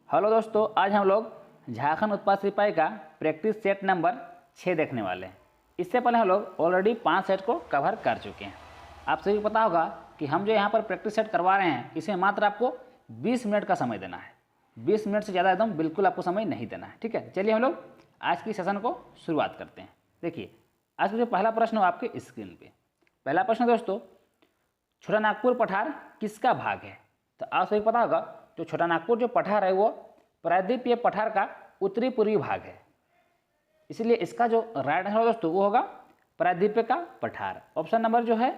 Hello दोस्तों, आज हम लोग झारखंड उत्पाद सिपाही का प्रैक्टिस सेट नंबर 6 देखने वाले हैं। इससे पहले हम लोग ऑलरेडी 5 सेट को कवर कर चुके हैं। आप सभी को पता होगा कि हम जो यहाँ पर प्रैक्टिस सेट करवा रहे हैं, इसमें मात्र आपको 20 मिनट का समय देना है। 20 मिनट से ज़्यादा एकदम बिल्कुल आपको समय नहीं देना है। ठीक है, चलिए हम लोग आज की सेशन को शुरुआत करते हैं। देखिए, आज का जो पहला प्रश्न हो आपके स्क्रीन पर। पहला प्रश्न दोस्तों, छोटा नागपुर पठार किसका भाग है? तो आप सभी को पता होगा जो छोटा नागपुर जो पठार है वो प्रायद्वीपीय पठार का उत्तरी पूर्वी भाग है। इसलिए इसका जो राइट आंसर दोस्तों वो होगा प्रायद्वीपीय का पठार। ऑप्शन नंबर जो है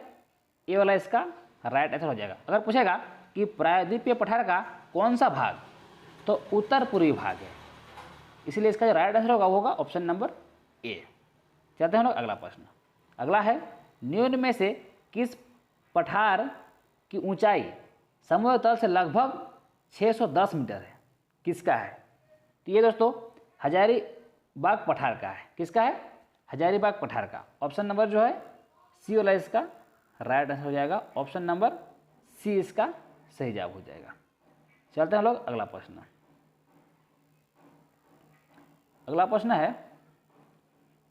ए वाला इसका राइट आंसर हो जाएगा। अगर पूछेगा कि प्रायद्वीपीय पठार का कौन सा भाग, तो उत्तर पूर्वी भाग है। इसलिए इसका जो राइट आंसर होगा वो होगा ऑप्शन नंबर ए। चलते हैं लोग अगला प्रश्न। अगला है, निम्न में से किस पठार की ऊंचाई समुद्र तल से लगभग 610 मीटर है? किसका है? तो ये दोस्तों हजारीबाग पठार का है। किसका है? हजारीबाग पठार का। ऑप्शन नंबर जो है सी वाला इसका राइट आंसर हो जाएगा। ऑप्शन नंबर सी इसका सही जवाब हो जाएगा। चलते हैं लोग अगला प्रश्न। अगला प्रश्न है,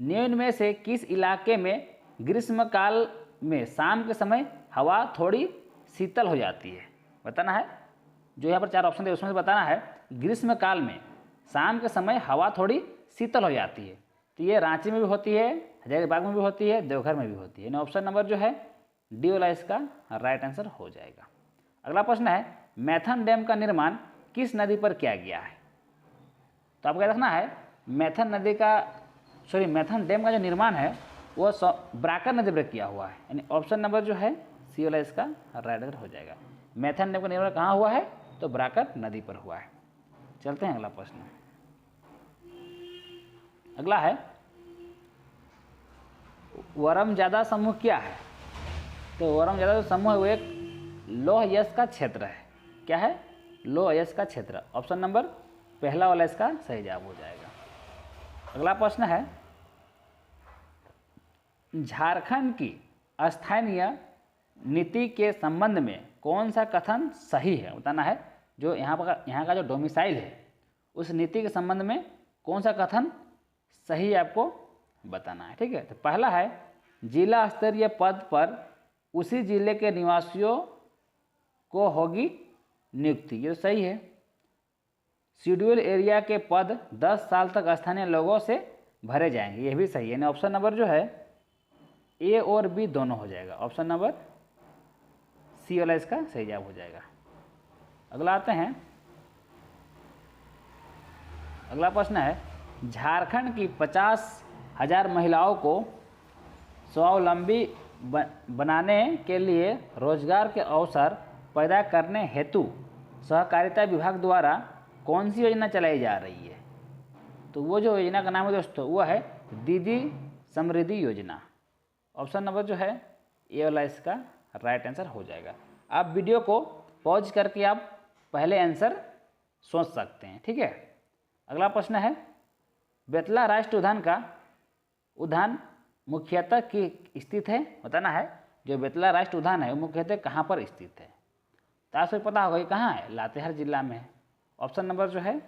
निम्न में से किस इलाके में ग्रीष्मकाल में शाम के समय हवा थोड़ी शीतल हो जाती है? बताना है। जो यहाँ पर 4 ऑप्शन है उसमें से बताना है ग्रीष्मकाल में शाम के समय हवा थोड़ी शीतल हो जाती है। तो ये रांची में भी होती है, हजारीबाग में भी होती है, देवघर में भी होती है। ऑप्शन नंबर जो है डी वाला इसका राइट आंसर हो जाएगा। अगला प्रश्न है, मैथन डैम का निर्माण किस नदी पर किया गया है? तो आपको याद रखना है मैथन डैम का जो निर्माण है वो ब्राकर नदी पर किया हुआ है। यानी ऑप्शन नंबर जो है सी वाला इसका राइट आंसर हो जाएगा। मैथन डैम का निर्माण कहाँ हुआ है? तो ब्राकर नदी पर हुआ है। चलते हैं अगला प्रश्न। अगला है, वरमजादा समूह क्या है? तो वरमजादा जो समूह है वो एक लौह अयस्क का क्षेत्र है। क्या है? लौह अयस्क का क्षेत्र। ऑप्शन नंबर पहला वाला इसका सही जवाब हो जाएगा। अगला प्रश्न है, झारखंड की स्थानीय नीति के संबंध में कौन सा कथन सही है? बताना है। जो यहाँ का जो डोमिसाइल है उस नीति के संबंध में कौन सा कथन सही है आपको बताना है। ठीक है, तो पहला है, जिला स्तरीय पद पर उसी जिले के निवासियों को होगी नियुक्ति। ये तो सही है। शेड्यूल एरिया के पद 10 साल तक स्थानीय लोगों से भरे जाएंगे। ये भी सही है। ऑप्शन नंबर जो है ए और बी दोनों हो जाएगा। ऑप्शन नंबर सी वाला इसका सही जवाब हो जाएगा। अगला आते हैं। अगला प्रश्न है, झारखंड की 50,000 महिलाओं को स्वावलंबी बनाने के लिए रोजगार के अवसर पैदा करने हेतु सहकारिता विभाग द्वारा कौन सी योजना चलाई जा रही है? तो वो जो योजना का नाम है दोस्तों वो है दीदी समृद्धि योजना। ऑप्शन नंबर जो है ए वाला इसका राइट आंसर हो जाएगा। आप वीडियो को पॉज करके आप पहले आंसर सोच सकते हैं। ठीक है, अगला प्रश्न है, बेतला राष्ट्रीय उद्यान का उद्यान मुख्यतः की स्थित है? बताना है। जो बेतला राष्ट्रीय उद्यान है वो मुख्यतः कहाँ पर स्थित है? तो आपको पता होगा ये कहाँ है? लातेहार जिला में है। ऑप्शन नंबर जो है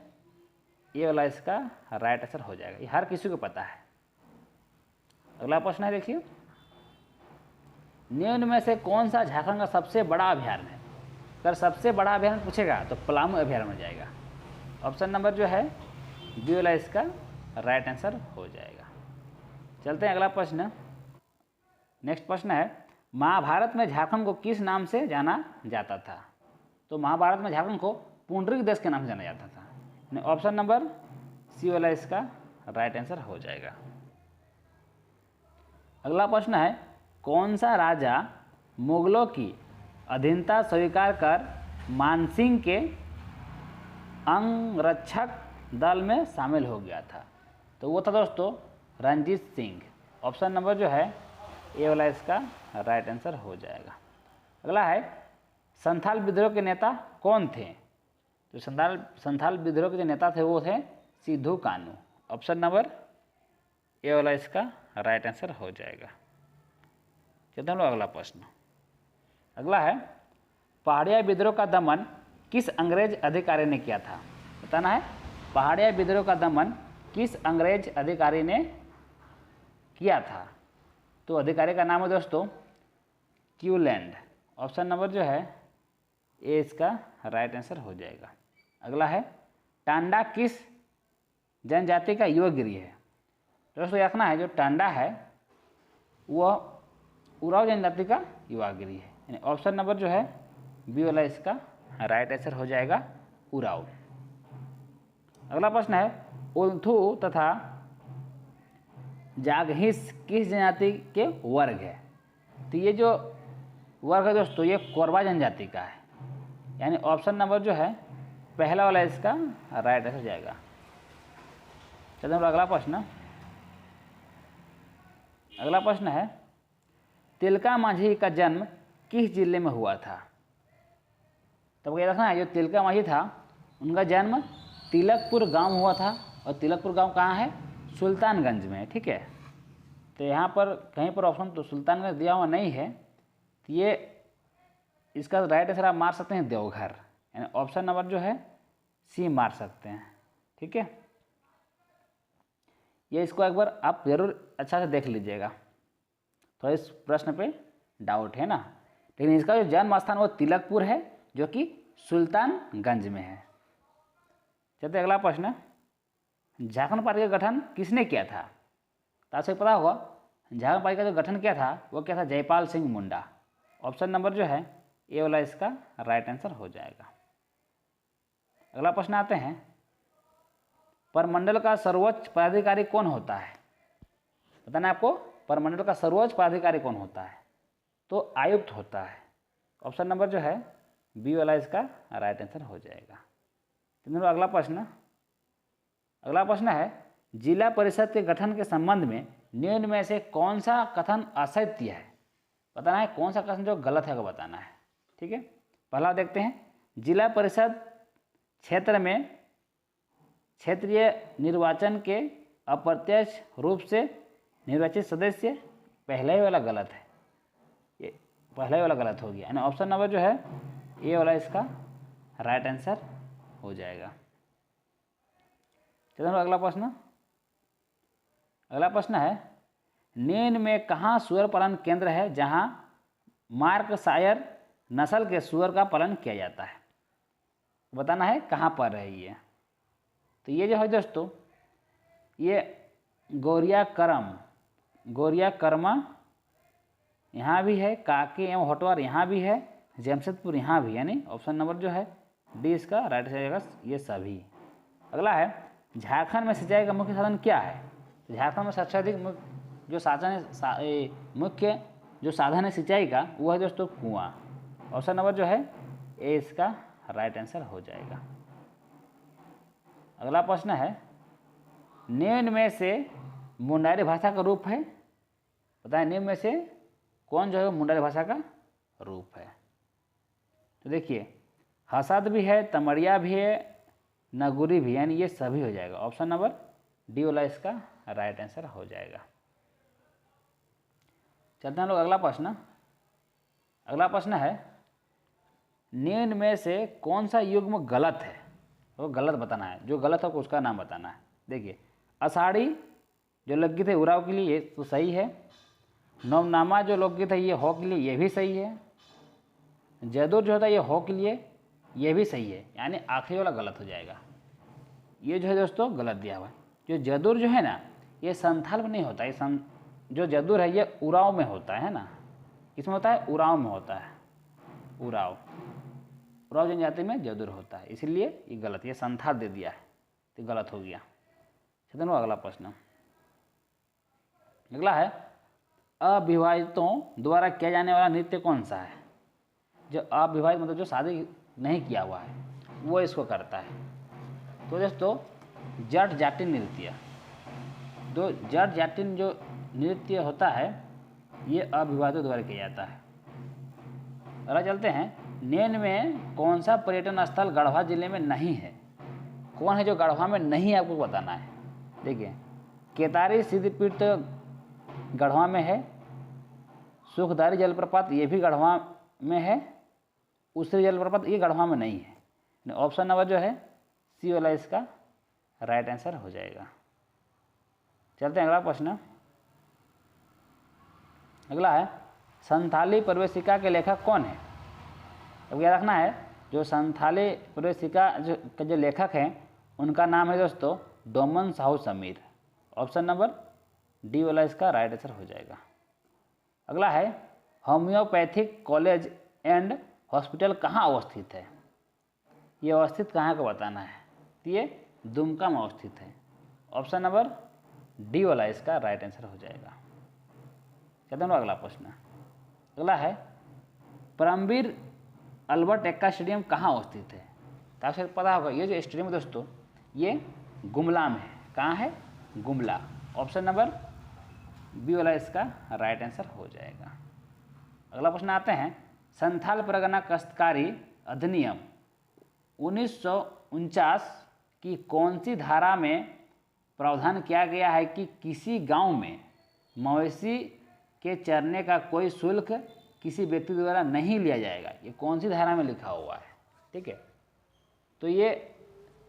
ये वाला इसका राइट आंसर हो जाएगा। ये हर किसी को पता है। अगला प्रश्न है, देखिए, निम्न में से कौन सा झारखंड का सबसे बड़ा अभ्यारण्य है? अगर सबसे बड़ा अभ्यारण्य पूछेगा तो पलामू अभ्यारण्य हो जाएगा। ऑप्शन नंबर जो है डी वाला इसका राइट आंसर हो जाएगा। चलते हैं अगला प्रश्न। नेक्स्ट प्रश्न है, महाभारत में झारखंड को किस नाम से जाना जाता था? तो महाभारत में झारखंड को पुंडरीक देश के नाम से जाना जाता था। ऑप्शन नंबर सी वाला इसका राइट आंसर हो जाएगा। अगला प्रश्न है, कौन सा राजा मुगलों की अधीनता स्वीकार कर मानसिंह के अंगरक्षक दल में शामिल हो गया था? तो वो था दोस्तों रणजीत सिंह। ऑप्शन नंबर जो है ए वाला इसका राइट आंसर हो जाएगा। अगला है, संथाल विद्रोह के नेता कौन थे? तो संथाल विद्रोह के जो नेता थे वो थे Sidhu Kanhu. Option number A वाला इसका राइट आंसर हो जाएगा। चलते हम लोग अगला प्रश्न। अगला है, पहाड़िया विद्रोह का दमन किस अंग्रेज अधिकारी ने किया था? बताना है पहाड़िया विद्रोह का दमन किस अंग्रेज अधिकारी ने किया था। तो अधिकारी का नाम है दोस्तों क्यूलैंड। ऑप्शन नंबर जो है ए इसका राइट आंसर हो जाएगा। अगला है टांडा किस जनजाति का युवा गिरी है। दोस्तों याद रखना है जो टांडा है वह उराव जनजाति का युवा गिरी है, यानी ऑप्शन नंबर जो है बी वाला इसका राइट आंसर हो जाएगा उराव। अगला प्रश्न है उल्थू तथा जागहिस किस जनजाति के वर्ग है। तो ये जो वर्ग है दोस्तों ये कोरबा जनजाति का है, यानी ऑप्शन नंबर जो है पहला वाला इसका राइट आंसर जाएगा। चलिए हम अगला प्रश्न। अगला प्रश्न है तिलका मांझी का जन्म किस जिले में हुआ था। तब ये रखना है जो तिलका मांझी था उनका जन्म तिलकपुर गांव हुआ था, और तिलकपुर गांव कहाँ है, सुल्तानगंज में है। ठीक है, तो यहाँ पर कहीं पर ऑप्शन तो सुल्तानगंज दिया हुआ नहीं है, तो ये इसका राइट आंसर आप मार सकते हैं देवघर, यानी ऑप्शन नंबर जो है सी मार सकते हैं। ठीक है, ये इसको एक बार आप ज़रूर अच्छा से देख लीजिएगा, तो इस प्रश्न पे डाउट है ना, लेकिन इसका जो जन्म स्थान वो तिलकपुर है जो कि सुल्तानगंज में है। चलते अगला प्रश्न, झारखंड पार्टी का गठन किसने किया था। तो आपसे पता होगा झारखंड पार्टी का जो गठन किया था वो क्या था, जयपाल सिंह मुंडा। ऑप्शन नंबर जो है ए वाला इसका राइट आंसर हो जाएगा। अगला प्रश्न आते हैं परमंडल का सर्वोच्च पदाधिकारी कौन होता है। बताना है आपको परमंडल का सर्वोच्च पदाधिकारी कौन होता है, तो आयुक्त होता है। ऑप्शन नंबर जो है बी वाला इसका राइट आंसर हो जाएगा। तो अगला प्रश्न। अगला प्रश्न है जिला परिषद के गठन के संबंध में निम्न में से कौन सा कथन असत्य है। बताना है कौन सा कथन जो गलत है वो बताना है। ठीक है, पहला देखते हैं जिला परिषद क्षेत्र में क्षेत्रीय निर्वाचन के अप्रत्यक्ष रूप से निर्वाचित सदस्य, पहला ही वाला गलत है, ये पहला ही वाला गलत हो गया, यानी ऑप्शन नंबर जो है ए वाला इसका राइट आंसर हो जाएगा। चलो अगला प्रश्न। अगला प्रश्न है निम्न में कहाँ सुअर पालन केंद्र है जहाँ मार्कशायर नस्ल के सुअर का पालन किया जाता है। बताना है कहाँ पर है ये। तो ये जो है दोस्तों ये गौरिया कर्मा यहाँ भी है, काके एवं होटवार यहाँ भी है, जमशेदपुर यहाँ भी, यानी ऑप्शन नंबर जो है डी इसका राइट जाएगा ये सभी। अगला है झारखंड में सिंचाई का मुख्य साधन क्या है। तो झारखंड में सबसे अधिक मुख्य जो साधन है सिंचाई का वो है दोस्तों कुआं। ऑप्शन नंबर जो है ए इसका राइट आंसर हो जाएगा। अगला प्रश्न है निम्न में से मुंडारी भाषा का रूप है। बताएं निम्न में से कौन जो है मुंडारी भाषा का रूप है। तो देखिए हसद भी है, तमड़िया भी है, नगुरी भी, यानी ये सभी हो जाएगा। ऑप्शन नंबर डी वाला इसका राइट आंसर हो जाएगा। चलते हैं लोग अगला प्रश्न। अगला प्रश्न है निम्न में से कौन सा युग्म गलत है, वो गलत बताना है, जो गलत है उसका नाम बताना है। देखिए आषाढ़ी जो लोकगीत है उराव के लिए ये तो सही है, नवनामा जो लोकगीत है ये हो के लिए ये भी सही है, जयदुर जो होता है ये हो के लिए ये भी सही है, यानी आखिरी वाला गलत हो जाएगा। ये जो है दोस्तों गलत दिया हुआ है। जो जदुर जो है ना ये संथाल में नहीं होता, ये जो जदुर है ये उराव में होता है ना, इसमें होता है उराव में होता है, उराव जनजाति में जदुर होता है, इसलिए ये गलत, ये संथाल दे दिया है तो गलत हो गया। चलो अगला प्रश्न। अगला है अविवाहितों द्वारा किया जाने वाला नृत्य कौन सा है। जो अविवाहित मतलब जो शादी नहीं किया हुआ है वो इसको करता है। तो दोस्तों जट जाटिन नृत्य, दो जट जाटिन जो नृत्य होता है ये अविवाहितों द्वारा किया जाता है। अगला चलते हैं निम्न में कौन सा पर्यटन स्थल गढ़वा जिले में नहीं है। कौन है जो गढ़वा में नहीं है आपको बताना है। देखिए केतारी सिद्धपीठ तो गढ़वा में है, सुखदारी जलप्रपात ये भी गढ़वा में है, उसरी जलप्रपात ये गढ़वा में नहीं है। ऑप्शन नंबर जो है सी वाला इसका राइट आंसर हो जाएगा। चलते हैं अगला प्रश्न। अगला है संथाली प्रवेशिका के लेखक कौन है। अब याद रखना है जो संथाली प्रवेशिका जो लेखक हैं उनका नाम है दोस्तों Doman Sahu Sameer. Option number D वाला इसका राइट आंसर हो जाएगा। अगला है होम्योपैथिक कॉलेज एंड हॉस्पिटल कहाँ अवस्थित है। ये अवस्थित कहाँ का बताना है, तो ये दुमका में अवस्थित है। ऑप्शन नंबर डी वाला इसका राइट आंसर हो जाएगा। कहते हैं अगला प्रश्न। अगला है परमवीर अल्बर्ट एक्का स्टेडियम कहाँ अवस्थित है। तो आपसे पता होगा ये जो स्टेडियम है दोस्तों ये गुमला में है। कहाँ है, गुमला। ऑप्शन नंबर बी वाला इसका राइट आंसर हो जाएगा। अगला प्रश्न आते हैं संथाल परगना काश्तकारी अधिनियम 1949 की कौन सी धारा में प्रावधान किया गया है कि किसी गांव में मवेशी के चरने का कोई शुल्क किसी व्यक्ति द्वारा नहीं लिया जाएगा। ये कौन सी धारा में लिखा हुआ है, ठीक है। तो ये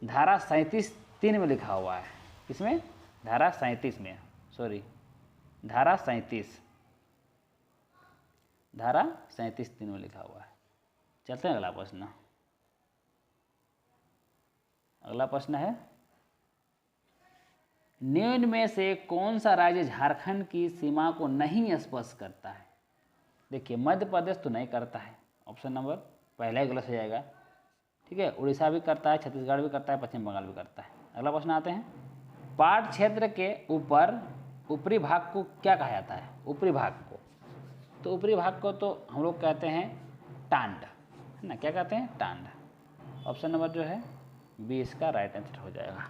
धारा 37(3) में लिखा हुआ है। किसमें, धारा 37 में, सॉरी धारा 37, धारा 37(3) में लिखा हुआ है। चलते हैं अगला प्रश्न। अगला प्रश्न है निम्न में से कौन सा राज्य झारखंड की सीमा को नहीं स्पर्श करता है। देखिए मध्य प्रदेश तो नहीं करता है, ऑप्शन नंबर पहला ही गलत हो जाएगा, ठीक है। उड़ीसा भी करता है, छत्तीसगढ़ भी करता है, पश्चिम बंगाल भी करता है। अगला प्रश्न आते हैं पाट क्षेत्र के ऊपर ऊपरी भाग को क्या कहा जाता है। ऊपरी भाग को, तो ऊपरी भाग को तो हम लोग कहते हैं टांड, है ना, क्या कहते हैं, टांड। ऑप्शन नंबर जो है बी इसका राइट आंसर हो जाएगा।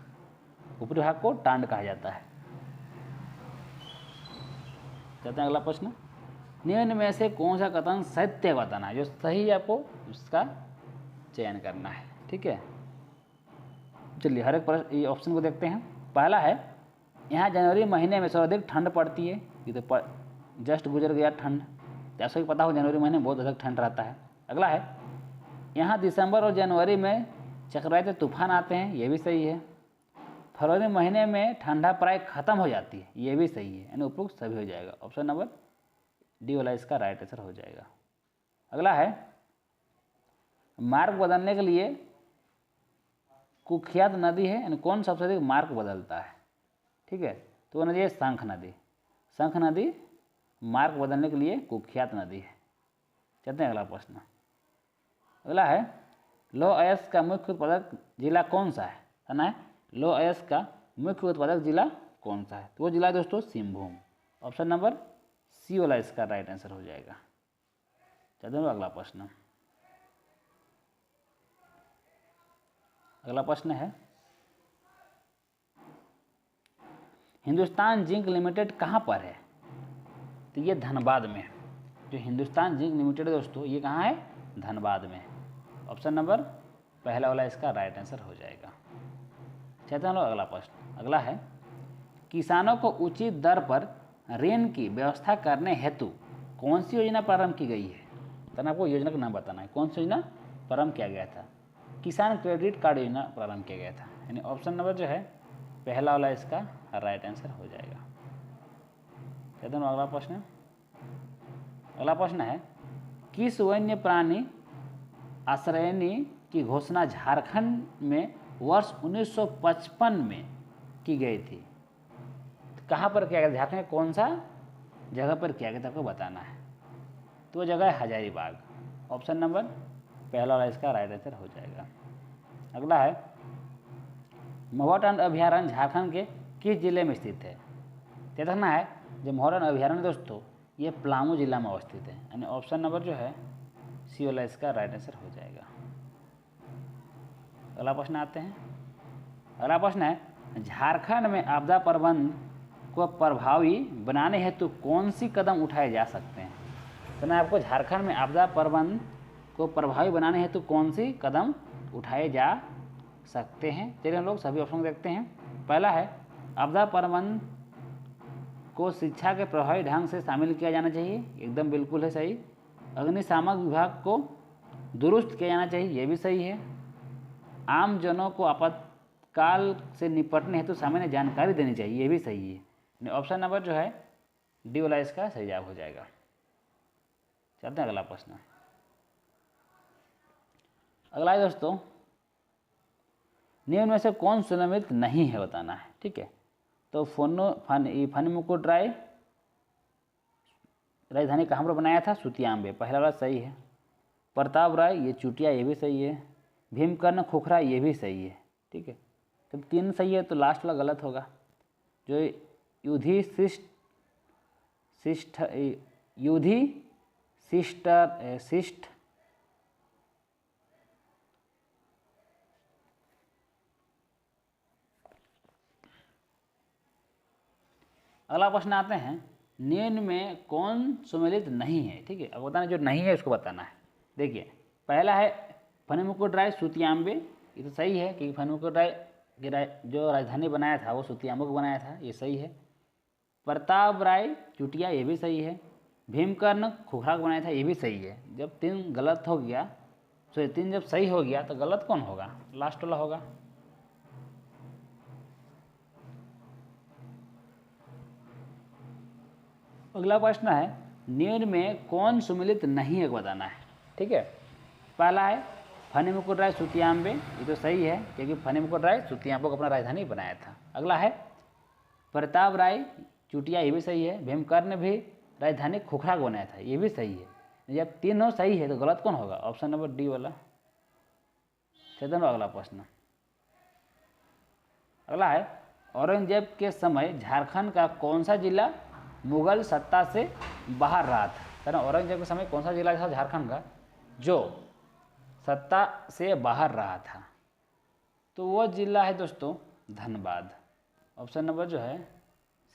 ऊपरी भाग को टांड कहा जाता है। चलते हैं अगला प्रश्न। निम्न में से कौन सा कथन सत्य बताना है, जो सही है आपको उसका चयन करना है, ठीक है। चलिए हर एक प्रश्न ऑप्शन को देखते हैं। पहला है यहाँ जनवरी महीने में सर्वाधिक ठंड पड़ती है। ये तो जस्ट गुजर गया ठंड, जैसा कि पता हो जनवरी महीने में बहुत अधिक ठंड रहता है। अगला है यहाँ दिसंबर और जनवरी में चक्रवाती तूफान आते हैं, ये भी सही है। फरवरी महीने में ठंडा प्राय खत्म हो जाती है, ये भी सही है, यानी उपयुक्त सभी हो जाएगा। ऑप्शन नंबर डी वाला इसका राइट आंसर हो जाएगा। अगला है मार्ग बदलने के लिए कुख्यात नदी है, यानी कौन सबसे अधिक मार्ग बदलता है, ठीक है। तो वो नदी है शंख नदी। शंख नदी मार्ग बदलने के लिए कुख्यात नदी है। चलते हैं अगला प्रश्न। अगला है लौह अयस्क का मुख्य उत्पादक जिला कौन सा है ना, लौह अयस्क का मुख्य उत्पादक जिला कौन सा है। तो वो जिला है दोस्तों सिंहभूम। ऑप्शन नंबर सी वाला इसका राइट आंसर हो जाएगा। चलते हैं अगला प्रश्न। अगला प्रश्न है हिंदुस्तान जिंक लिमिटेड कहाँ पर है। तो ये धनबाद में। जो हिंदुस्तान जिंक लिमिटेड है दोस्तों ये कहाँ है, धनबाद में। ऑप्शन नंबर पहला वाला इसका राइट आंसर हो जाएगा। चलते हैं अगला प्रश्न। अगला है किसानों को उचित दर पर ऋण की व्यवस्था करने हेतु कौन सी योजना प्रारंभ की गई है। तो आपको योजना का नाम बताना है, कौन सी योजना प्रारंभ किया गया था। किसान क्रेडिट कार्ड योजना प्रारंभ किया गया था, यानी ऑप्शन नंबर जो है पहला वाला इसका राइट आंसर हो जाएगा। चलते हैं अगला प्रश्न। अगला प्रश्न है किस वन्य प्राणी आश्रयनी की घोषणा झारखंड में वर्ष 1955 में की गई थी। तो कहाँ पर किया गया, झारखंड में कौन सा जगह पर किया गया था आपको बताना है। तो वो जगह है हजारीबाग। ऑप्शन नंबर पहला वाला इसका राइट आंसर हो जाएगा। अगला है महुआटांड अभयारण्य झारखंड के किस जिले में स्थित है। तो देखना है जो महुआटांड अभयारण्य दोस्तों ये पलामू जिला में अवस्थित है, यानी ऑप्शन नंबर जो है सी वाला इसका राइट आंसर हो जाएगा। अगला प्रश्न आते हैं। अगला प्रश्न है झारखंड में आपदा प्रबंधन को प्रभावी बनाने हेतु कौन सी कदम उठाए जा सकते हैं। तो ना आपको झारखंड में आपदा प्रबंधन को प्रभावी बनाने हेतु कौन सी कदम उठाए जा सकते हैं। चलिए हम लोग सभी ऑप्शन देखते हैं। पहला है आपदा प्रबंधन को शिक्षा के प्रभावी ढंग से शामिल किया जाना चाहिए, एकदम बिल्कुल है सही। अग्निशामक विभाग को दुरुस्त किया जाना चाहिए, ये भी सही है। आम जनों को काल से निपटने हेतु सामान्य जानकारी देनी चाहिए, ये भी सही है। ऑप्शन नंबर जो है डी वाला इसका सही जवाब हो जाएगा। चलते हैं अगला प्रश्न। अगला है दोस्तों, निम्न में से कौन सुनिश्चित नहीं है बताना है, ठीक है। तो फनीमुकुट राय राजधानी कहाँ पर बनाया था, सुतियाम्बे, पहला वाला सही है। प्रताप राय ये चुटिया, ये भी सही है। भीमकर्ण खुखरा ये भी सही है, ठीक है। जब तीन सही है तो लास्ट वाला गलत होगा, जो शिष्ट अगला प्रश्न आते हैं, निम्न में कौन सुमेलित नहीं है, ठीक है। अब बताना जो नहीं है उसको बताना है। देखिए पहला है फनीमुकुट राय सुतियाम्बे, ये तो सही है क्योंकि फनीमुकुट राय जो राजधानी बनाया था वो सुतियाम्बे को बनाया था, ये सही है। प्रताप राय चुटिया, ये भी सही है। भीमकर्ण खुखरा को बनाया था, ये भी सही है। जब तीन गलत हो गया तो तीन जब सही हो गया तो गलत कौन होगा, लास्ट वाला होगा। अगला प्रश्न है, निम्न में कौन सुमेलित नहीं है बताना है, ठीक है। पहला है फनीमुकुट राय सुतियाम्बे, ये तो सही है क्योंकि फनीमुकुट राय सुतियाम्बे को अपना राजधानी बनाया था। अगला है प्रताप राय चुटिया, ये भी सही है। भीमकर्ण भी राजधानी खुखरा को बनाया था, ये भी सही है। जब तीनों सही है तो गलत कौन होगा, ऑप्शन नंबर डी वाला। चलते हैं अगला प्रश्न। अगला है, औरंगजेब के समय झारखंड का कौन सा जिला मुगल सत्ता से बाहर रहा था। औरंगजेब के समय कौन सा जिला था झारखंड का जो सत्ता से बाहर रहा था, तो वो जिला है दोस्तों धनबाद। ऑप्शन नंबर जो है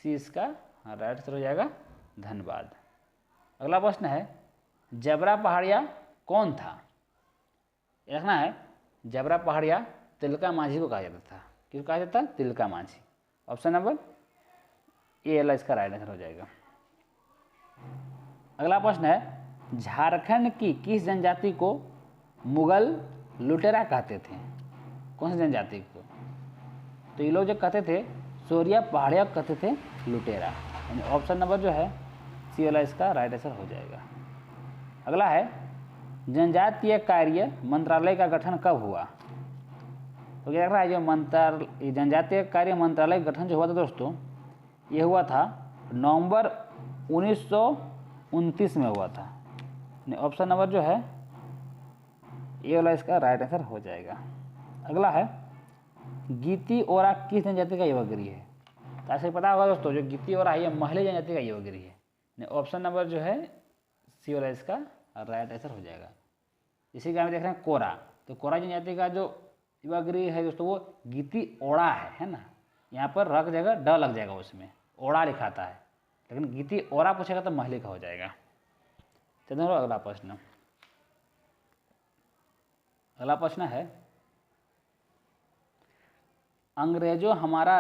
सी इसका राइट आंसर हो जाएगा, धनबाद। अगला प्रश्न है, जबरा पहाड़िया कौन था। देखना है, जबरा पहाड़िया तिलका माझी को कहा जाता था। किसको कहा जाता था, तिलका माझी। ऑप्शन नंबर ए वाला इसका राइट आंसर हो जाएगा। अगला प्रश्न है, झारखंड की किस जनजाति को मुगल लुटेरा कहते थे। कौन सी जनजाति को, तो ये लोग जो कहते थे सोरिया पहाड़िया कहते थे लुटेरा, यानी ऑप्शन नंबर जो है सी वाला इसका राइट आंसर हो जाएगा। अगला है, जनजातीय कार्य मंत्रालय का गठन कब हुआ। तो क्या देख रहा है, जो जनजातीय कार्य मंत्रालय का गठन जो हुआ था दोस्तों, ये हुआ था नवंबर 1929 में हुआ था। ऑप्शन नंबर जो है ये वाला इसका राइट आंसर हो जाएगा। अगला है, गीती ओरा किस जनजाति का युवगिरी है। तो ऐसे पता होगा दोस्तों, जो गीती ओरा है ये महले जनजाति का युवगिरी है। ऑप्शन नंबर जो है सी वाला इसका राइट आंसर हो जाएगा। इसी का हम देख रहे हैं कोरा, तो कोरा जनजाति का जो युवगिरी है दोस्तों वो गीती ओरा है ना। यहाँ पर रख जगह ड लग जाएगा, उसमें ओड़ा लिखाता है, लेकिन गीती ओरा पूछेगा तो महले का हो जाएगा। चलिए अगला प्रश्न। अगला प्रश्न है, अंग्रेजों हमारा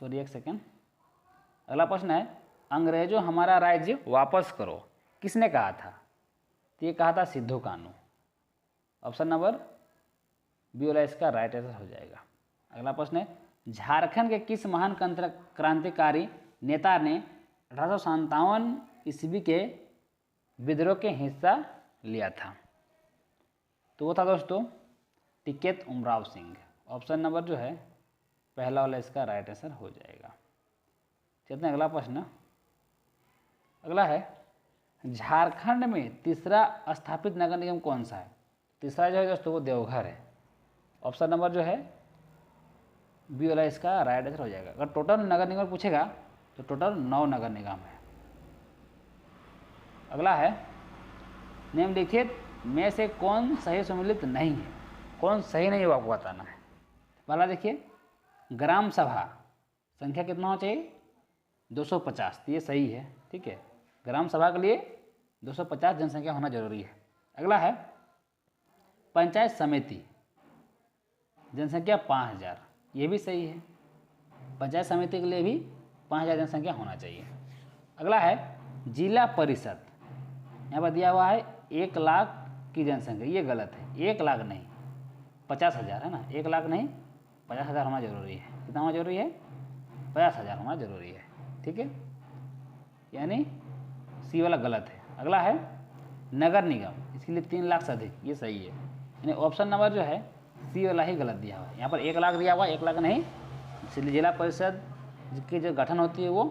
एक सेकेंड। अगला प्रश्न है, अंग्रेजों हमारा राज्य वापस करो किसने कहा था। तो ये कहा था सिद्धू कानू। ऑप्शन नंबर बी वाला इसका राइट आंसर हो जाएगा। अगला प्रश्न है, झारखंड के किस महान क्रांतिकारी नेता ने 1857 ईस्वी के विद्रोह के हिस्सा लिया था। तो वो था दोस्तों टिकैत उमराव सिंह। ऑप्शन नंबर जो है पहला वाला इसका राइट आंसर हो जाएगा। चलते हैं अगला प्रश्न। अगला है, झारखंड में तीसरा स्थापित नगर निगम कौन सा है। तीसरा जो है दोस्तों वो देवघर है। ऑप्शन नंबर जो है बी वाला इसका राइट आंसर हो जाएगा। अगर टोटल नगर निगम पूछेगा तो टोटल 9 नगर निगम है। अगला है, निम्नलिखित में से कौन सही सम्मिलित नहीं है। कौन सही नहीं है वो आपको बताना है। पहला देखिए, ग्राम सभा संख्या कितना होना चाहिए 250, तो ये सही है, ठीक है। ग्राम सभा के लिए 250 जनसंख्या होना जरूरी है। अगला है, पंचायत समिति जनसंख्या 5000, ये भी सही है। पंचायत समिति के लिए भी 5000 जनसंख्या होना चाहिए। अगला है, जिला परिषद, यहाँ पर दिया हुआ है 1 लाख की जनसंख्या, ये गलत है। 1 लाख नहीं 50,000 है ना, 1 लाख नहीं 50,000 होना जरूरी है। कितना होना जरूरी है? 50,000 होना जरूरी है। ठीक है, यानी सी वाला गलत है। अगला है नगर निगम, इसके लिए 3 लाख से अधिक, ये सही है। यानी ऑप्शन नंबर जो है सी वाला ही गलत दिया हुआ है। यहाँ पर 1 लाख दिया हुआ है, 1 लाख नहीं, इसलिए जिला परिषद की जो गठन होती है वो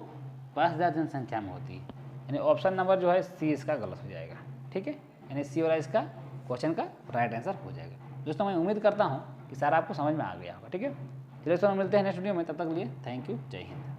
50,000 जनसंख्या में होती है। यानी ऑप्शन नंबर जो है सी इसका गलत हो जाएगा। ठीक है, यानी सी वाला इसका क्वेश्चन का राइट आंसर हो जाएगा। दोस्तों मैं उम्मीद करता हूँ कि सारा आपको समझ में आ गया होगा। ठीक है, चलिए दोस्तों मिलते हैं नेक्स्ट वीडियो में, तब तक के लिए थैंक यू, जय हिंद।